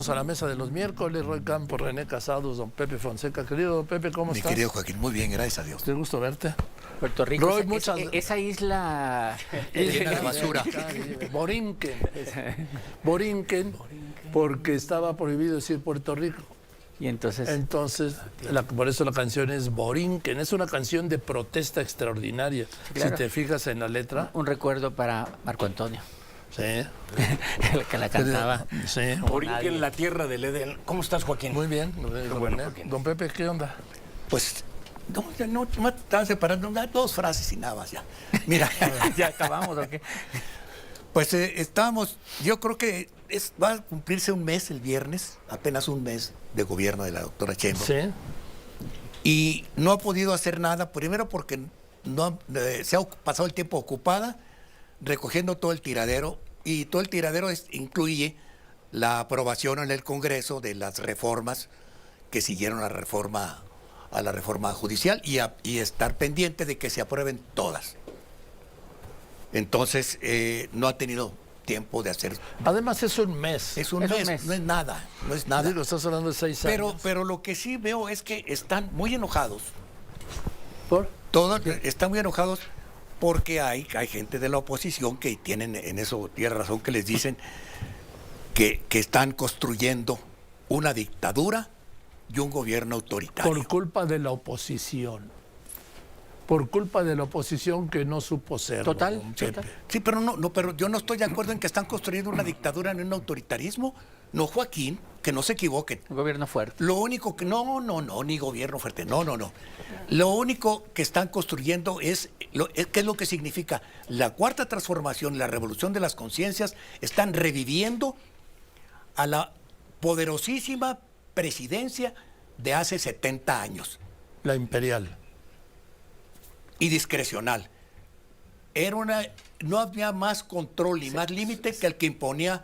a la mesa de los miércoles. Roy Campos, René Casados, don Pepe Fonseca. Querido don Pepe, ¿cómo estás? Mi querido Joaquín, muy bien, gracias a Dios. Qué gusto verte. Puerto Rico, Roy, esa isla llena de basura. Borinquen, porque estaba prohibido decir Puerto Rico. Y entonces Por eso la canción es Borinquen. Es una canción de protesta extraordinaria. Claro. Si te fijas en la letra. un recuerdo para Marco Antonio, Sí. el que la cantaba. Sí. Borinquen, la tierra del Edén. ¿Cómo estás, Joaquín? Muy bien. bueno, Joaquín. Don Pepe, ¿qué onda? Pues, no estaba separando dos frases y nada más ya. Mira, ¿Ya acabamos o qué? pues estábamos, yo creo que va a cumplirse un mes el viernes, apenas un mes de gobierno de la doctora Sheinbaum. Sí. Y no ha podido hacer nada, primero porque se ha pasado el tiempo ocupada recogiendo todo el tiradero, y todo el tiradero incluye la aprobación en el Congreso de las reformas que siguieron a la reforma judicial y estar pendiente de que se aprueben todas. Entonces, no ha tenido tiempo de hacer. Además es un mes. Es un mes, no es nada, no es nada. Digo, estás hablando de 6 años. Pero lo que sí veo es que están muy enojados. ¿Por? Están muy enojados porque hay gente de la oposición que tienen en eso, tiene razón, que les dicen que están construyendo una dictadura y un gobierno autoritario. Por culpa de la oposición. Por culpa de la oposición que no supo ser. Total. Sí, pero pero yo no estoy de acuerdo en que están construyendo una dictadura ni un autoritarismo. No, Joaquín, que no se equivoquen. Un gobierno fuerte. Lo único que no, ni gobierno fuerte, no. Lo único que están construyendo ¿qué es lo que significa? La cuarta transformación, la revolución de las conciencias, están reviviendo a la poderosísima presidencia de hace 70 años. La imperial. Y discrecional. No había más control y más límite que el que imponía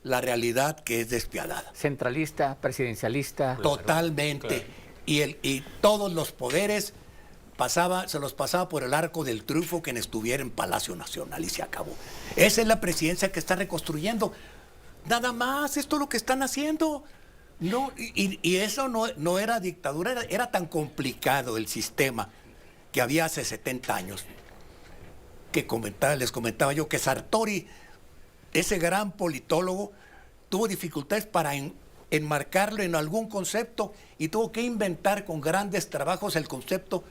la realidad, que es despiadada. Centralista, presidencialista. Totalmente. Claro. Y todos los poderes se los pasaba por el arco del triunfo quien estuviera en Palacio Nacional, y se acabó. Esa es la presidencia que está reconstruyendo. Nada más, esto es lo que están haciendo. No, y eso no era dictadura, era tan complicado el sistema que había hace 70 años, que les comentaba yo que Sartori, ese gran politólogo, tuvo dificultades para enmarcarlo en algún concepto y tuvo que inventar con grandes trabajos el concepto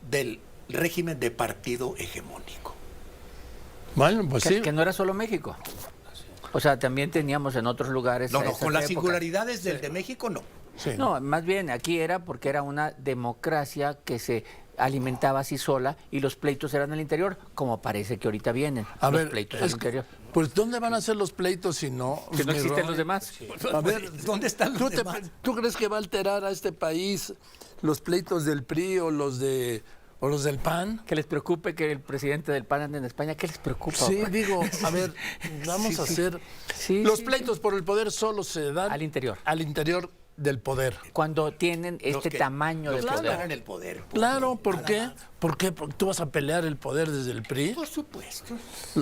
del régimen de partido hegemónico. Bueno, pues sí. Que no era solo México. O sea, también teníamos en otros lugares. No, esas con las épocas. singularidades del de México no. Sí. No, más bien aquí era porque era una democracia que se alimentaba así sola y los pleitos eran al interior, como parece que ahorita vienen. A los ver, pleitos al interior. pues ¿dónde van a ser los pleitos si no? Que no mi existen Roy? los demás. A ver, ¿Dónde están los demás? ¿Tú crees que va a alterar a este país los pleitos del PRI o los del PAN? Que les preocupe que el presidente del PAN ande en España. ¿Qué les preocupa? Sí, digo, a ver, vamos a hacer... Los pleitos por el poder solo se dan... Al interior. Al interior del poder. Cuando tienen tamaño de los que poder. ganan el poder. Claro, ¿por Nada qué? más. ¿Por qué? ¿Porque tú vas a pelear el poder desde el PRI? Por supuesto.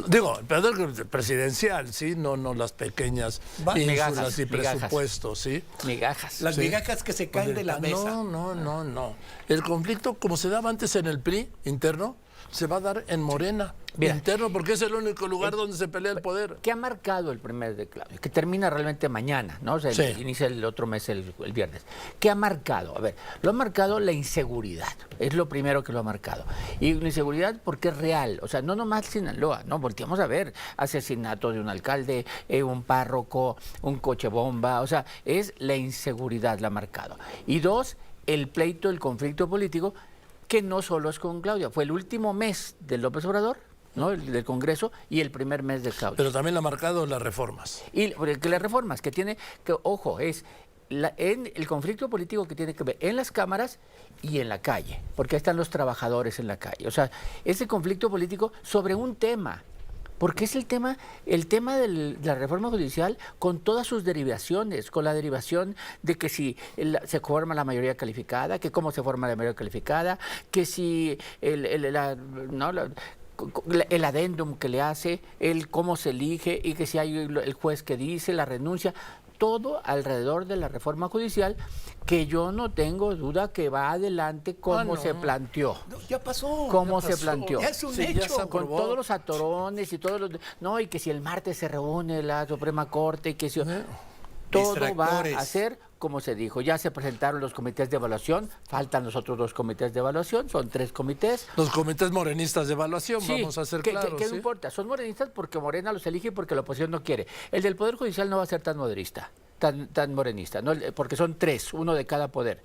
Digo, el poder presidencial, ¿sí? No las pequeñas Migajas, ínsulas y migajas. presupuestos, ¿sí? Migajas. Las Sí. migajas que se caen de la mesa. No. El conflicto, como se daba antes en el PRI interno, se va a dar en Morena Mira, interno, porque es el único lugar donde se pelea el poder. ¿Qué ha marcado el primer de Claudio? Que termina realmente mañana, ¿no? O sea, Sí. inicia el otro mes, el viernes. ¿Qué ha marcado? A ver, lo ha marcado la inseguridad. Es lo primero que lo ha marcado. Y la inseguridad porque es real. O sea, no nomás Sinaloa, ¿no? Volteamos a ver asesinato de un alcalde, un párroco, un coche bomba. O sea, es la inseguridad la ha marcado. Y dos, el pleito, el conflicto político, que no solo es con Claudia. Fue el último mes de López Obrador, ¿no? El del Congreso, y el primer mes de Claudia. Pero también lo ha marcado las reformas. Y que las reformas que tiene, que ojo, es en el conflicto político que tiene que ver en las cámaras y en la calle, porque ahí están los trabajadores en la calle. O sea, ese conflicto político sobre un tema. Porque es el tema de la reforma judicial con todas sus derivaciones, con la derivación de que si se forma la mayoría calificada, que cómo se forma la mayoría calificada, que si el adendum que le hace, el cómo se elige y que si hay el juez que dice, la renuncia. todo alrededor de la reforma judicial, que yo no tengo duda que va adelante como se planteó. No, ya pasó. ¿Cómo Ya se pasó. planteó? Ya es un Sí, ya hecho. se Con aprobó. todos los atorones y todos los... No, y que si el martes se reúne la Suprema Corte y que si... Todo va Distractores. a ser como se dijo. Ya se presentaron los comités de evaluación, faltan los otros 2 comités de evaluación, son 3 comités. Los comités morenistas de evaluación, Sí, vamos a ser que claros. no ¿sí? importa, son morenistas porque Morena los elige y porque la oposición no quiere. El del Poder Judicial no va a ser tan moderista, tan morenista, ¿no? Porque son 3, uno de cada poder.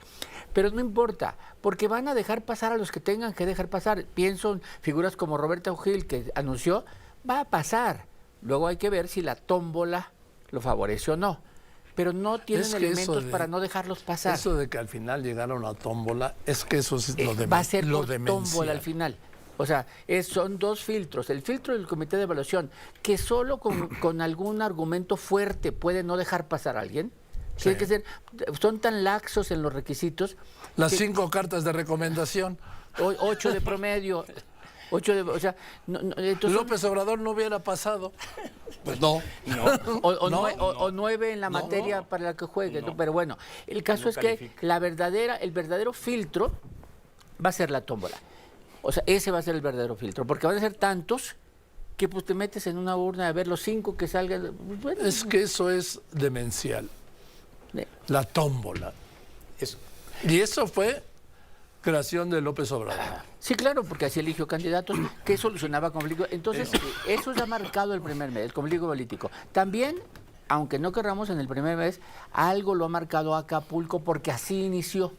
Pero no importa, porque van a dejar pasar a los que tengan que dejar pasar. Pienso en figuras como Roberto Gil, que anunció, va a pasar. Luego hay que ver si la tómbola lo favorece o no. Pero no tienen Es que elementos eso para no dejarlos pasar. Eso de que al final llegaron a tómbola, es que eso es lo de Va a ser lo por demencial. tómbola al final. O sea, son 2 filtros. El filtro del comité de evaluación, que solo con algún argumento fuerte puede no dejar pasar a alguien. Tiene que ser, son tan laxos en los requisitos. Las que 5 cartas de recomendación. 8 de promedio. 8 de, o sea, entonces, López Obrador no hubiera pasado. Pues no. o 9 en la materia para la que juegue. ¿no? Pero bueno, el caso es que el verdadero filtro va a ser la tómbola. O sea, ese va a ser el verdadero filtro, porque van a ser tantos que pues te metes en una urna a ver los 5 que salgan. Pues, bueno, Es que eso es demencial. La tómbola. Y eso fue creación de López Obrador. sí, claro, porque así eligió candidatos que solucionaba conflictos. Entonces, eso ya ha marcado el primer mes, el conflicto político. También, aunque no querramos en el primer mes, algo lo ha marcado Acapulco porque así inició.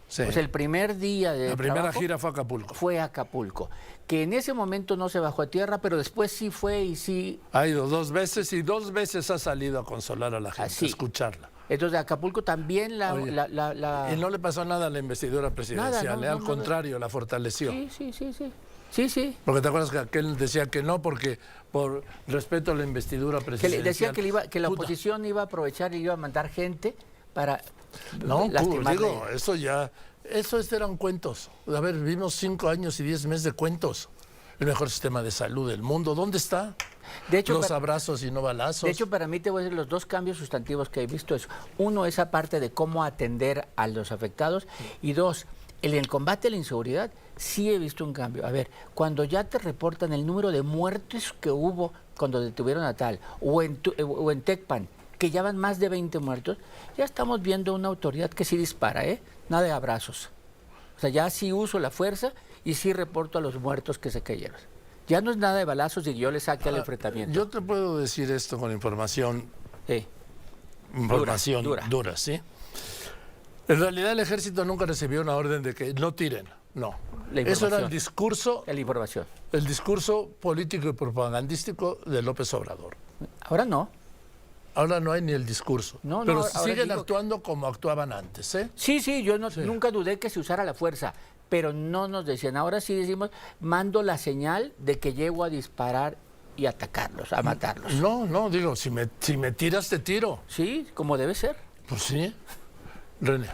Sí. O sea, el primer día de La primera trabajo gira fue a Acapulco. fue Acapulco, que en ese momento no se bajó a tierra, pero después sí fue y sí. Ha ido 2 veces y 2 veces ha salido a consolar a la gente, Así. a escucharla. Entonces, Acapulco también Oye, Y no le pasó nada a la investidura presidencial, Nada, no, al no, contrario, la fortaleció. Sí. Porque te acuerdas que aquel decía que no, porque por respeto a la investidura Que presidencial. decía que la Puta. oposición iba a aprovechar y iba a mandar gente para No, lastimarle. digo, eso ya, eran cuentos. A ver, vivimos 5 años y 10 meses de cuentos. El mejor sistema de salud del mundo, ¿dónde está? De hecho, Los abrazos y no balazos. De hecho, para mí te voy a decir los 2 cambios sustantivos que he visto. Uno, esa parte de cómo atender a los afectados. Y 2, en el combate a la inseguridad, sí he visto un cambio. A ver, cuando ya te reportan el número de muertes que hubo cuando detuvieron a tal, o en Tecpan, que ya van más de 20 muertos, ya estamos viendo una autoridad que sí dispara, nada de abrazos. O sea, ya sí uso la fuerza y sí reporto a los muertos que se cayeron. Ya no es nada de balazos y yo le saque al enfrentamiento. Yo te puedo decir esto con información Sí. dura, ¿sí? En realidad el ejército nunca recibió una orden de que no tiren, no. La Eso era el información. discurso, La información. el discurso político y propagandístico de López Obrador. Ahora no. Ahora no hay ni el discurso. No, pero ahora siguen digo- actuando como actuaban antes, ¿eh? Sí, yo nunca dudé que se usara la fuerza, pero no nos decían. Ahora sí decimos, mando la señal de que llego a disparar y atacarlos, a matarlos. No, digo, si me tiras, te tiro. Sí, como debe ser. Pues sí. René.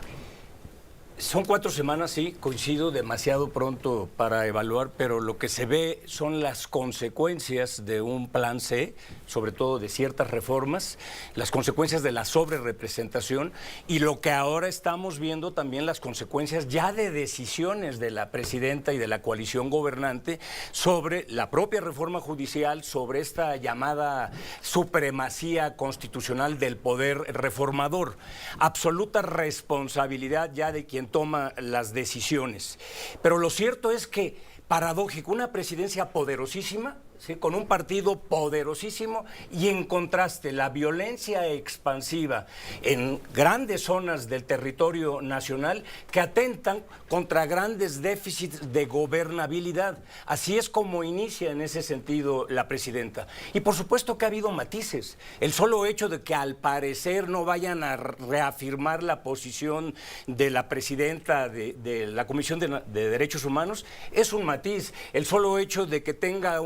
Son 4 semanas, sí, coincido, demasiado pronto para evaluar, pero lo que se ve son las consecuencias de un plan C, sobre todo de ciertas reformas, las consecuencias de la sobrerepresentación y lo que ahora estamos viendo también las consecuencias ya de decisiones de la presidenta y de la coalición gobernante sobre la propia reforma judicial, sobre esta llamada supremacía constitucional del poder reformador. Absoluta responsabilidad ya de quien toma las decisiones. Pero lo cierto es que, paradójico, una presidencia poderosísima, ¿sí?, con un partido poderosísimo y en contraste la violencia expansiva en grandes zonas del territorio nacional que atentan contra grandes déficits de gobernabilidad. Así es como inicia en ese sentido la presidenta. Y por supuesto que ha habido matices. El solo hecho de que al parecer no vayan a reafirmar la posición de la presidenta de la Comisión de Derechos Humanos es un matiz. El solo hecho de que tenga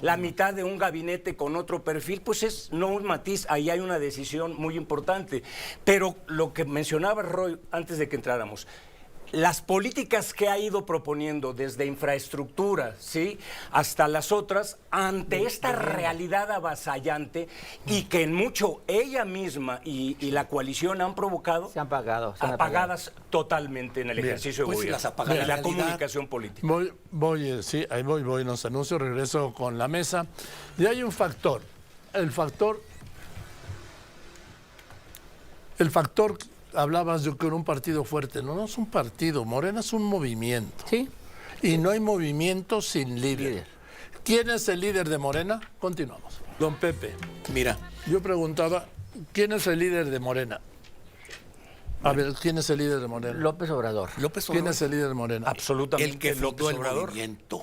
la mitad de un gabinete con otro perfil, pues es no un matiz, ahí hay una decisión muy importante. Pero lo que mencionaba Roy antes de que entráramos, las políticas que ha ido proponiendo desde infraestructura, ¿sí?, hasta las otras, ante esta realidad avasallante y que en mucho ella misma y la coalición han provocado, Se han pagado. apagadas totalmente en el ejercicio de pues gobierno, las apaga y la la realidad. comunicación política. Sí, ahí voy, los anuncios, regreso con la mesa. Y hay un factor, el factor, hablabas de que era un partido fuerte, no es un partido, Morena es un movimiento. Sí. Y no hay movimiento sin líder. ¿Quién es el líder de Morena? Continuamos. Don Pepe, Mira, yo preguntaba, ¿quién es el líder de Morena? A ver, ¿quién es el líder de Morena? López Obrador. López ¿Quién Obrador, es el líder de Morena? Absolutamente. el que fundó López el Obrador. movimiento.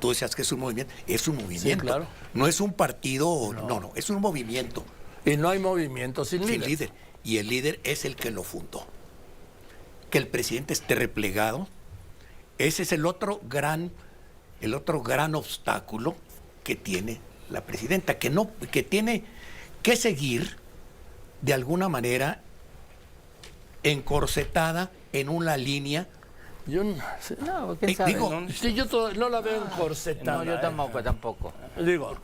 Tú decías que es un movimiento. Es un movimiento. claro. No es un partido, no, es un movimiento. Y no hay movimiento sin Sin líder. líder. Y el líder es el que lo fundó. Que el presidente esté replegado, ese es el otro gran obstáculo que tiene la presidenta, que tiene que seguir de alguna manera encorsetada en una línea. Yo No, quién sabe. digo, no, sí, yo no la veo encorsetada. yo tampoco. Digo,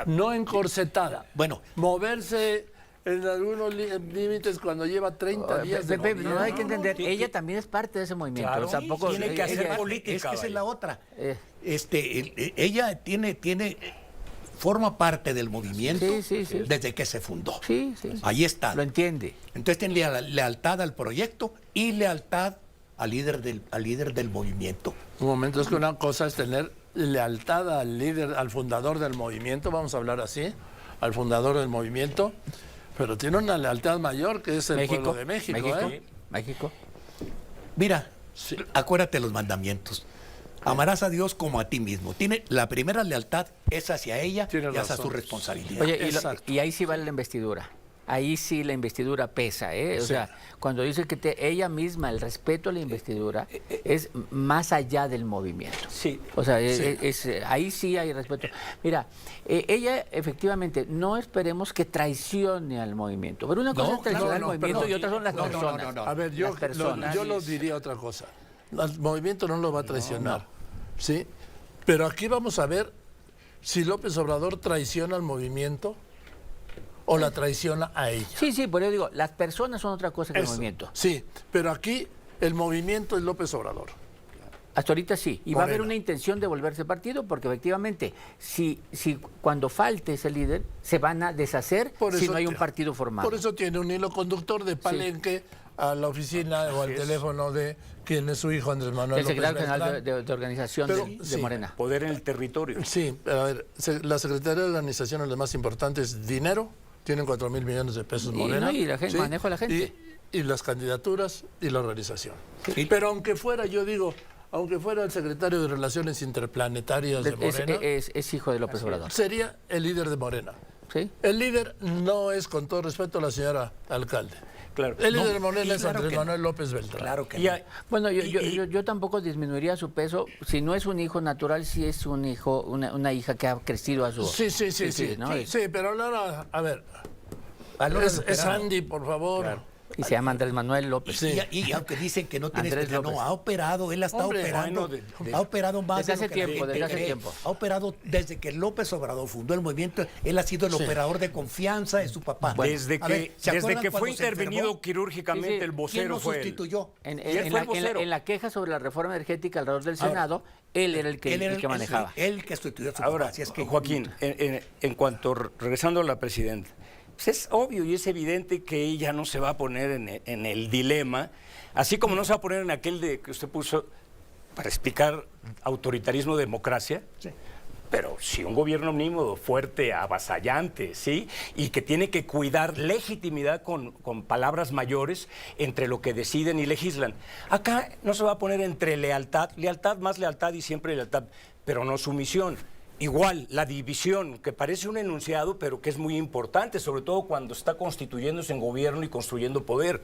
no encorsetada. Bueno. Moverse en algunos límites cuando lleva 30 días de Pepe, no gobierno. hay que entender, ella también es parte de ese movimiento. Claro, Tampoco tiene que hacer ella- política. Es que esa es la otra. Eh. Ella forma parte del movimiento Sí. desde que se fundó. Sí. Ahí está. Lo entiende. Entonces tiene lealtad al proyecto y lealtad al líder del movimiento. Un momento, es que una cosa es tener lealtad al líder, al fundador del movimiento, vamos a hablar así, al fundador del movimiento, pero tiene una lealtad mayor que es el pueblo de México. México. Mira, acuérdate los mandamientos. Amarás a Dios como a ti mismo. La primera lealtad es hacia ella Tienes y hacia razón. su responsabilidad. Oye, Exacto. y ahí sí vale la investidura. Ahí sí la investidura pesa, ¿eh? O sea, cuando dice que ella misma, el respeto a la investidura, es más allá del movimiento. Sí. O sea, ahí sí hay respeto. Mira, ella efectivamente, no esperemos que traicione al movimiento. Pero una cosa es traicionar al movimiento y otra son las personas. A ver, Las personas. yo lo diría otra cosa. El movimiento no lo va a traicionar, ¿sí? Pero aquí vamos a ver si López Obrador traiciona al movimiento o la traiciona a ella. Sí, por eso digo, las personas son otra cosa que el Eso, movimiento. Sí, pero aquí el movimiento es López Obrador. Hasta ahorita sí. Y va a haber Morena. una intención de volverse partido porque efectivamente, si cuando falte ese líder, se van a deshacer si no hay un partido formado. Por eso tiene un hilo conductor de Palenque a la oficina o al teléfono de quien es su hijo Andrés Manuel el López secretario general Beltrán. de organización Pero, de sí. Morena. Poder en el territorio. Sí, pero a ver, la Secretaría de Organización es la más importante, es dinero, tienen 4,000 millones de pesos Y, Morena. ¿no? Y la gente, manejo a la gente. Y las candidaturas y la organización. Sí. Pero aunque fuera, yo digo, aunque fuera el secretario de Relaciones Interplanetarias de Morena, Es hijo de López Obrador. sería el líder de Morena. ¿Sí? El líder no es, con todo respeto a la señora alcalde. Claro. El líder No, de Morena y es claro Andrés que Manuel López Beltrán. Claro que Y no. hay- Bueno, y- yo tampoco disminuiría su peso. Si no es un hijo natural, si es un hijo, una hija que ha crecido a su... Sí, ¿no? Sí, pero ahora, a ver, Valores es operados. Andy, por favor. Y se llama Andrés Manuel López. Sí. Y aunque dicen que no tiene Andrés experiencia, López. no, ha operado, él ha estado Hombre, operando, bueno, ha operado más Desde de lo hace que la tiempo, gente desde hace cree. tiempo. Ha operado desde que López Obrador fundó el movimiento, él ha sido el Sí. operador de confianza de su papá. Desde A ver, ¿se que acuerdan fue cuando se intervenido enfermó? quirúrgicamente, Sí, sí. el ¿Quién vocero lo fue él. sustituyó? En, Y él fue el vocero. en la queja sobre la reforma energética alrededor del Senado, él era el que, Él era el que manejaba. Él que sustituyó a su Ahora, papá. Así es que, Joaquín, en cuanto, regresando a la presidenta, pues es obvio y es evidente que ella no se va a poner en el dilema, así como no se va a poner en aquel de que usted puso para explicar autoritarismo, democracia. Sí. Pero sí un gobierno omnímodo, fuerte, avasallante, ¿sí? Y que tiene que cuidar legitimidad con palabras mayores entre lo que deciden y legislan. Acá no se va a poner entre lealtad más lealtad y siempre lealtad, pero no sumisión. Igual, la división, que parece un enunciado, pero que es muy importante, sobre todo cuando está constituyéndose en gobierno y construyendo poder.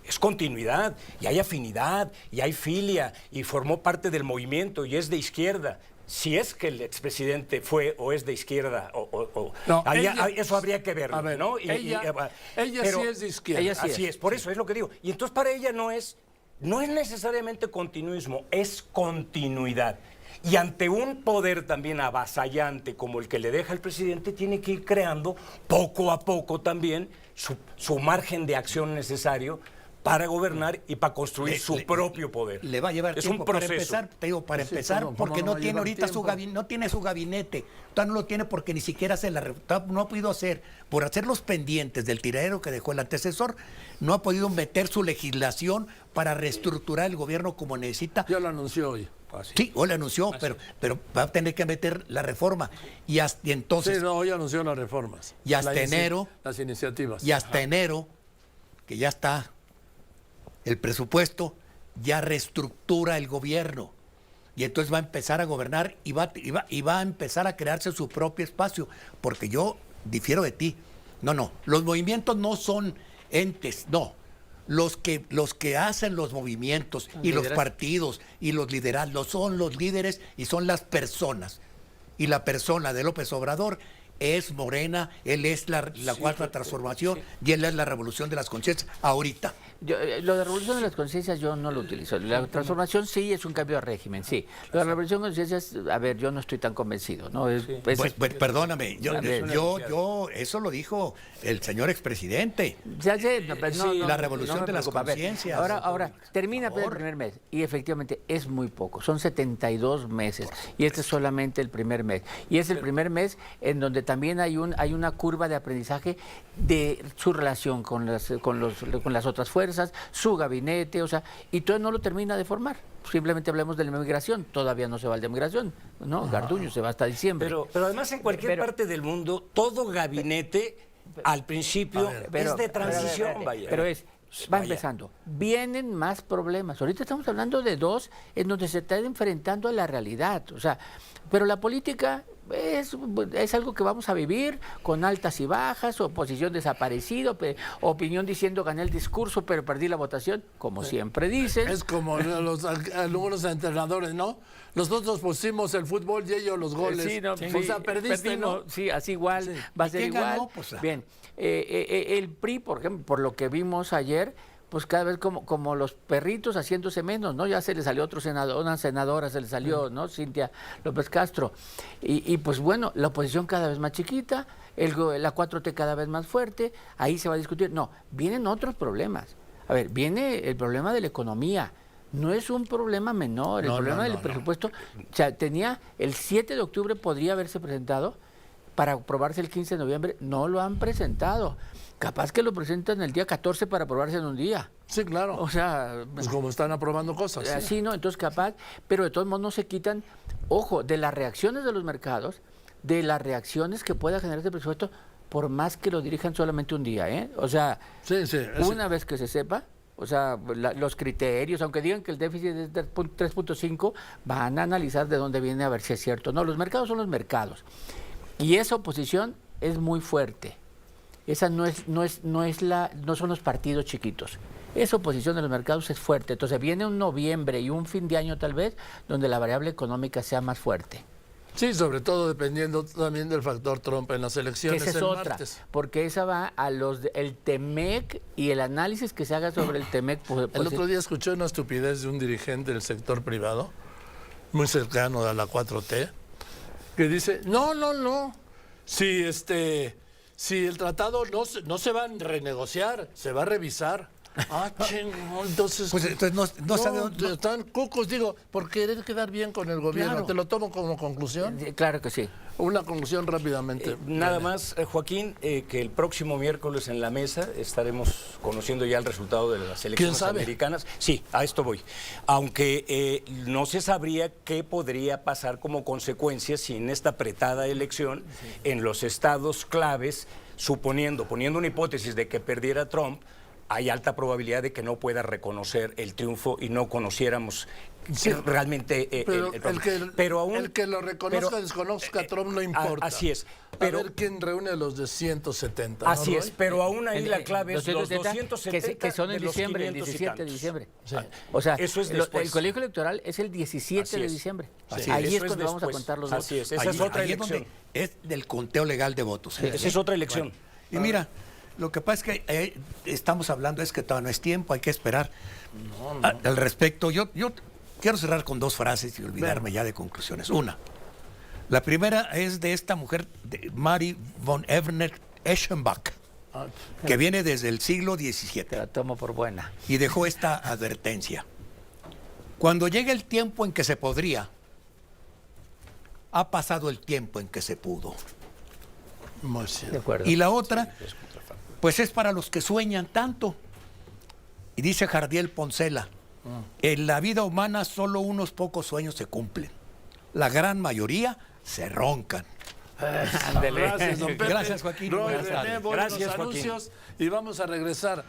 Es continuidad, y hay afinidad, y hay filia, y formó parte del movimiento, y es de izquierda. Si es que el expresidente fue o es de izquierda, No, eso habría que verlo, a ver, ¿no? ella pero sí es de izquierda. Ella sí así es, por eso es lo que digo. Y entonces para ella no es no es necesariamente continuismo, es continuidad. Y ante un poder también avasallante como el que le deja el presidente, tiene que ir creando poco a poco también su margen de acción necesario para gobernar y para construir su propio poder. Le va a llevar es tiempo un proceso. para empezar, te digo, para Sí, empezar, ¿cómo porque no no va a tiene llevar ahorita tiempo? no tiene su gabinete. Todavía no lo tiene porque ni siquiera no ha podido hacer, por hacer los pendientes del tiradero que dejó el antecesor, no ha podido meter su legislación para reestructurar el gobierno como necesita. Ya lo anunció hoy. Sí, hoy lo anunció, pero va a tener que meter la reforma. Y entonces, Sí, no, hoy anunció las reformas. Y hasta enero. Las iniciativas. y hasta enero, que ya está el presupuesto, ya reestructura el gobierno. Y entonces va a empezar a gobernar y va a empezar a crearse su propio espacio. Porque yo difiero de ti. No, los movimientos no son entes, no. Los que hacen los movimientos y los partidos y los liderazgos son los líderes y son las personas. Y la persona de López Obrador es Morena, él es la cuarta transformación y él es la revolución de las conciencias ahorita. Lo de revolución de las conciencias yo no lo utilizo. La transformación sí es un cambio de régimen, sí. Lo de la revolución de conciencias, a ver, yo no estoy tan convencido, ¿no? Perdóname, A ver. eso lo dijo el señor expresidente. Ya sé, la revolución me de las preocupa. A ver, conciencias. Ahora, termina el primer mes y efectivamente es muy poco, son 72 meses y este es solamente el primer mes. Y es el primer mes en donde también hay una curva de aprendizaje de su relación con las otras fuerzas, su gabinete, o sea, y todo no lo termina de formar. Simplemente hablemos de la inmigración, todavía no se va el de inmigración, ¿no? Garduño se va hasta diciembre. Pero además en cualquier parte del mundo, todo gabinete al principio es de transición, vaya. Pero va empezando. Vienen más problemas. Ahorita estamos hablando de dos en donde se está enfrentando a la realidad. O sea, pero la política es algo que vamos a vivir con altas y bajas, oposición desaparecido, opinión diciendo gané el discurso pero perdí la votación, como siempre dicen. Es como algunos entrenadores, ¿no? Nosotros pusimos el fútbol y ellos los goles. O sea, perdiste, ¿no? Sí, así igual, Sí. va a ¿Y ser quién igual. ganó? Pues, Bien, el PRI, por ejemplo, por lo que vimos ayer, pues cada vez como los perritos haciéndose menos, ¿no? Ya se le salió una senadora, se le salió, ¿no? Cintia López Castro. Y pues bueno, la oposición cada vez más chiquita, la 4T cada vez más fuerte, ahí se va a discutir. No, vienen otros problemas. A ver, viene el problema de la economía. No es un problema menor, el problema del presupuesto. O sea, el 7 de octubre podría haberse presentado para aprobarse el 15 de noviembre, no lo han presentado. Capaz que lo presentan el día 14 para aprobarse en un día. Sí, claro. O sea, pues como están aprobando cosas. Sí. Así, ¿no? Entonces capaz, pero de todos modos no se quitan, ojo, de las reacciones de los mercados, de las reacciones que pueda generar este presupuesto, por más que lo dirijan solamente un día, ¿eh? O sea, una vez que se sepa, o sea, los criterios, aunque digan que el déficit es de 3.5, van a analizar de dónde viene a ver si es cierto. No, los mercados son los mercados. Y esa oposición es muy fuerte. Esa no son los partidos chiquitos. Esa oposición de los mercados es fuerte. Entonces viene un noviembre y un fin de año tal vez donde la variable económica sea más fuerte. Sí, sobre todo dependiendo también del factor Trump en las elecciones. Esa es otra, porque esa va a el TEMEC y el análisis que se haga sobre el TEMEC. El otro día escuché una estupidez de un dirigente del sector privado, muy cercano a la 4T, que dice, no, si el tratado no se va a renegociar, se va a revisar. Ah, chingo, entonces... Pues entonces no sabe dónde... Están cucos, digo, por querer quedar bien con el gobierno. Claro. ¿Te lo tomo como conclusión? Claro que sí. Una conclusión rápidamente. Nada más, Joaquín, que el próximo miércoles en la mesa estaremos conociendo ya el resultado de las elecciones americanas. Sí, a esto voy. Aunque no se sabría qué podría pasar como consecuencia si en esta apretada elección, en los estados claves, poniendo una hipótesis de que perdiera Trump, hay alta probabilidad de que no pueda reconocer el triunfo y no conociéramos realmente el que lo reconozca, desconozca a Trump, no importa. Así es. Pero, a ver quién reúne los de 170. Así ¿no, es, pero aún ahí la clave es los 270 que son en de los diciembre, el 500 y 17 de tantos. diciembre. Sí. O sea, eso es después. El colegio electoral es el 17 de diciembre. Ahí es cuando vamos a contar los votos. Así es, esa es otra ahí elección. es del conteo legal de votos. Esa es otra elección. Bueno, y mira, Lo que pasa es que estamos hablando es que todavía no es tiempo, hay que esperar. Al respecto, yo quiero cerrar con 2 frases y olvidarme ya de conclusiones. Una, la primera es de esta mujer, de Mary von Eschenbach, que viene desde el siglo XVII. Te la tomo por buena. Y dejó esta advertencia. Cuando llegue el tiempo en que se podría, ha pasado el tiempo en que se pudo. Muy De cierto. acuerdo. Y la otra, pues es para los que sueñan tanto. Y dice Jardiel Poncela, en la vida humana solo unos pocos sueños se cumplen. La gran mayoría se roncan. Ándele. Gracias, don Pepe. Gracias, Joaquín. Roy, Buenas René, tardes. voy a los Gracias, Joaquín. anuncios y vamos a regresar.